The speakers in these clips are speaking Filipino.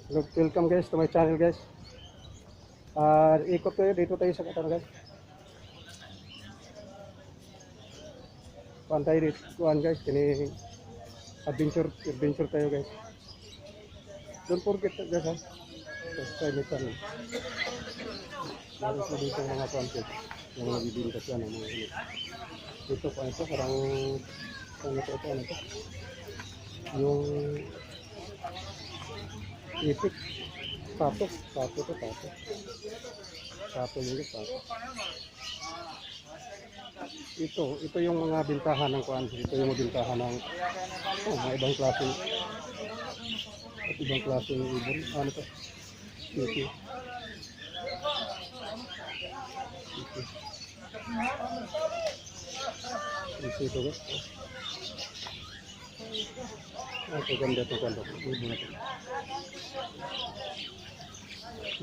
Welcome guys to my channel guys. Ikot tayo dito tayo sa Qatar guys. Kuan tayo dito, kuan guys, kini adventure tayo guys. Don't forget guys ha. Subscribe channel. Meron sa dito mga content yung nagbibinta siya ng mga ini. Dito pa ito parang ano ito. Yung ipit tato yung tato. Ito yung mga bintahan ng kuan. Ito yung mga bintahan ng mga ibang klase. At ibang klase ng ibon. Ano to? Ito. Ito guys. Ito ganda ito ganda. Ibon ito.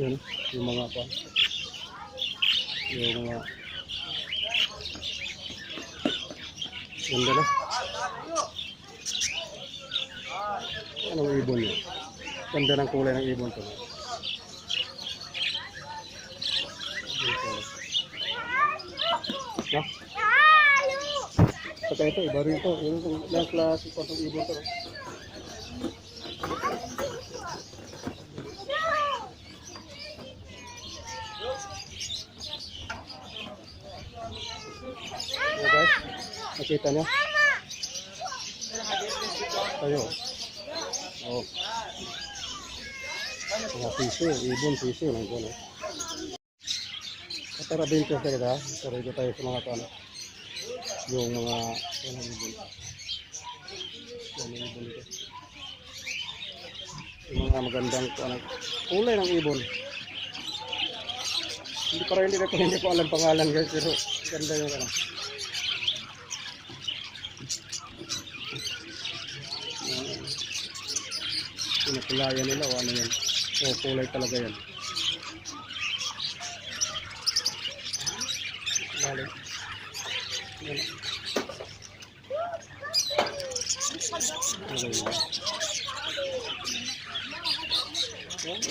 Yan, yung mga pa. Yung mga ganda na. Anong ibon yun? Ganda ng kulay ng ibon to. No? Saka ito, iba rin ito. Yung klase ko itong ibon to. So guys, nakita nyo? Tayo. Oh. Mga piso, ibon piso. Nandun eh. Tara adventure tayo ha. Tara dito tayo sa mga tanong. Yung mga ibon. Yung ibon dito. Yung mga magandang kulay ng ibon. Hindi ko alam pangalan guys, pero ganda yung ano. Pinakulayan nila o ano yan. O kulay talaga yan. Lalim. Yan.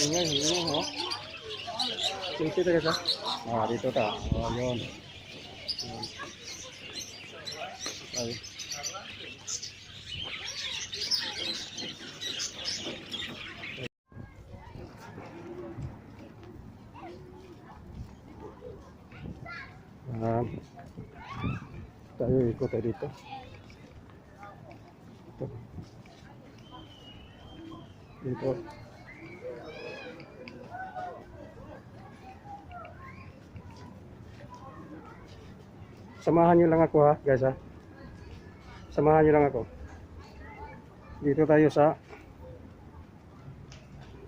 Ingay ho. Dito guys ha. Dito ta. Yun. Ay. Tayo ikot tayo dito. Dito. Samahan nyo lang ako ha guys ha. Samahan nyo lang ako. Dito tayo sa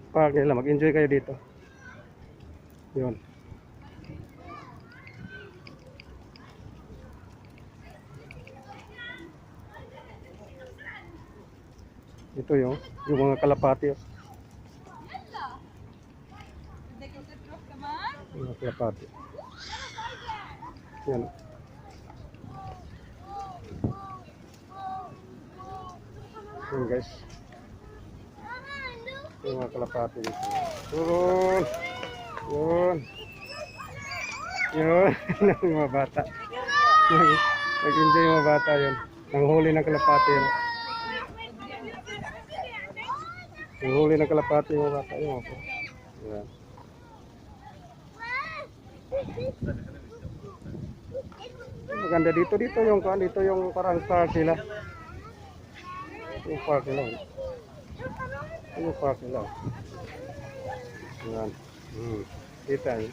park nila. Mag-enjoy kayo dito. Yun. Ito yung mga kalapati. Yung mga kalapati. Yan. Yan guys. Yung mga kalapati dito. Yun. Yun. Yun. Yung mga bata. Nag-enjoy yung mga bata yun. Nanghuli ng kalapati yun. Nanghuli ng kalapati yung mga bata yun. Yan. Maganda dito yung parang park nila. Yung park nila. Yung park nila. Yan. Kita yun.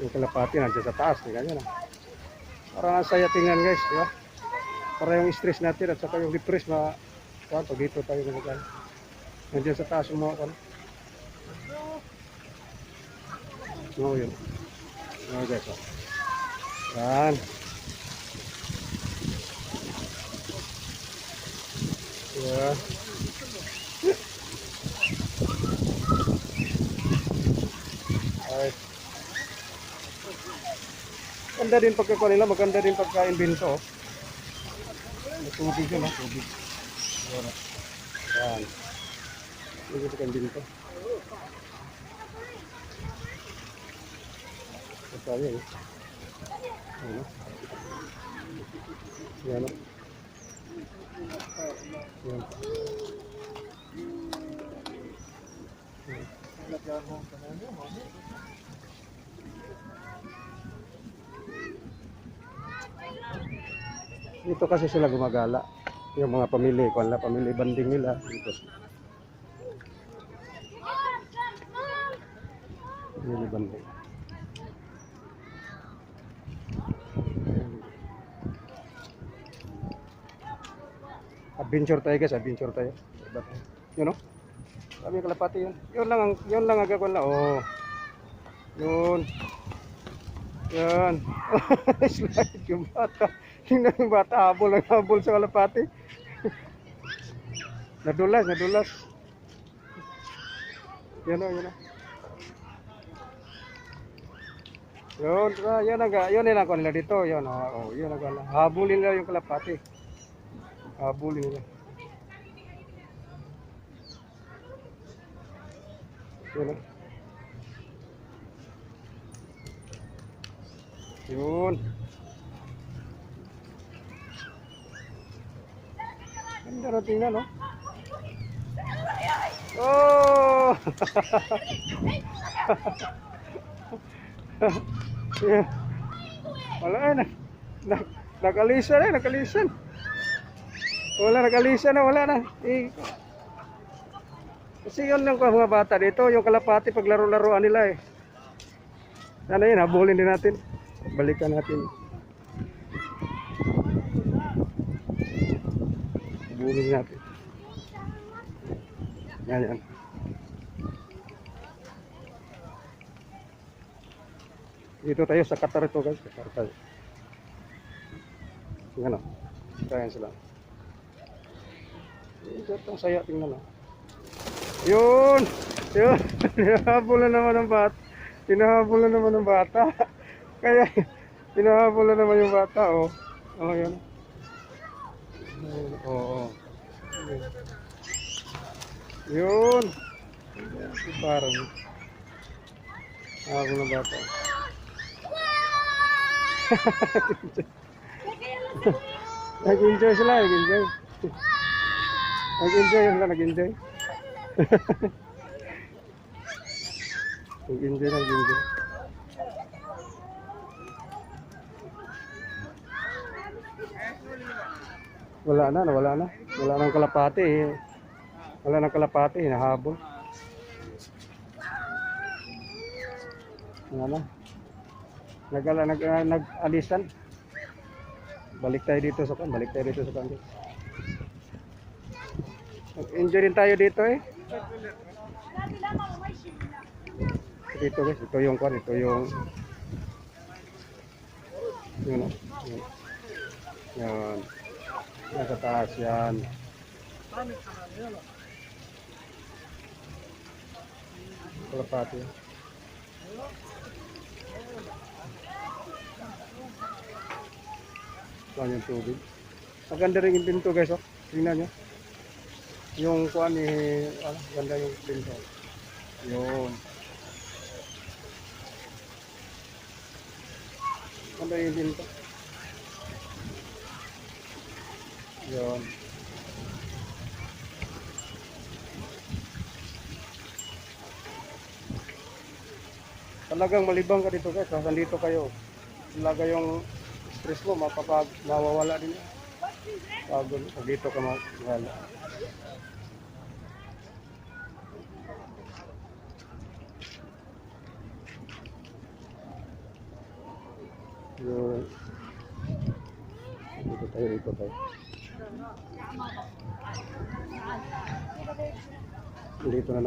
Yung kalapati nandiyan sa taas. Ganyan na. Parang ang saya tingnan guys. Diba? Para yung stress natin at saka yung depress pag dito tayo naman. Nandiyan sa taas yung mga kan. So yun. Guys. Yan. Yeah. Alright. Maganda din pagkakuha nila, maganda din pagka-imbento. May tubig yun, tubig. Yan. Dito sa kandil to. Ito tayo eh. Ano? Yan o. Yan. Dito kasi sila gumagala. Yung mga pamilya, kung na pamilya banding nila dito. Pamilya banding. Adventure tayo guys, adventure tayo. Yun o. Sabi yung kalapati yun. Yun lang ang gagawin na. Oh. Yun. Yan. Slide yung bata. Tingnan yung bata, habol sa kalapati. Nadulas. Yan o. Yun ang ako nila dito. Yun ang habulin nila yung kalapati. Habulin nila. Yun o. Yun. Ganda na tingnan, no? Oh! Yeah. Wala na. Nakalisan. Wala na. Kasi yun lang mga bata dito, yung kalapati paglaro-laruan nila eh. Sana yun, habulin din natin. Balikan natin. Habulin natin. Yan. Dito tayo sa Qatar ito guys. Qatar tayo. Tingnan o. Kaya sila. Ang saya, tingnan o. Yun. Hinahabulan naman ng bata. Kaya hinahabulan naman yung bata oh. Oh yan. Oo. Yun. Parang habol ng bata. Nag-enjoy sila, nag-enjoy. Nag-enjoy. Nag-enjoy. Wala nang kalapati eh. Wala nang kalapati, hinahabol. Wala na. Nag-alisan. Balik tayo dito sa kanto. Enjoy din tayo dito eh. Dito guys, ito yung yun. Yan. Nasa taas yan. Kalapati. Yan yung tubig. Maganda rin yung pinto guys oh. Tingnan nyo. Yung kuan eh, ganda yung pinto. Yun. Ganda yung pinto. Yun. Talagang malibang ka dito guys. Nandito kayo. Talaga yung stress mo mawawala din. Pagod dito ka mawala. Yun. Dito tayo. Nandito na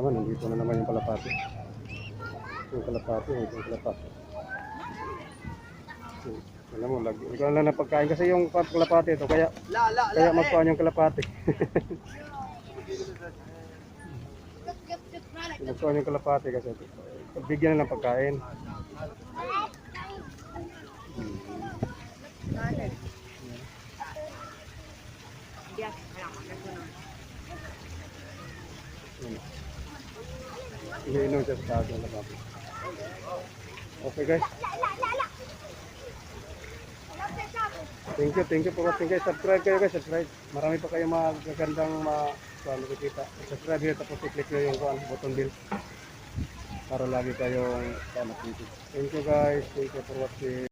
naman yung kalapati. Yung kalapati. Alam mo, ikaw lang na pagkain kasi yung kalapati ito, kaya magpaan yung kalapati. Magpaan yung kalapati kasi bigyan na ng pagkain. Yun. Iniinom siya sa taas ng lababo. Okay guys. Thank you for watching guys. Subscribe kayo guys, subscribe. Marami pa kayong magagandang makikita. Subscribe nyo tapos i-click nyo yung button bell para lagi kayong thank you guys. Thank you for watching.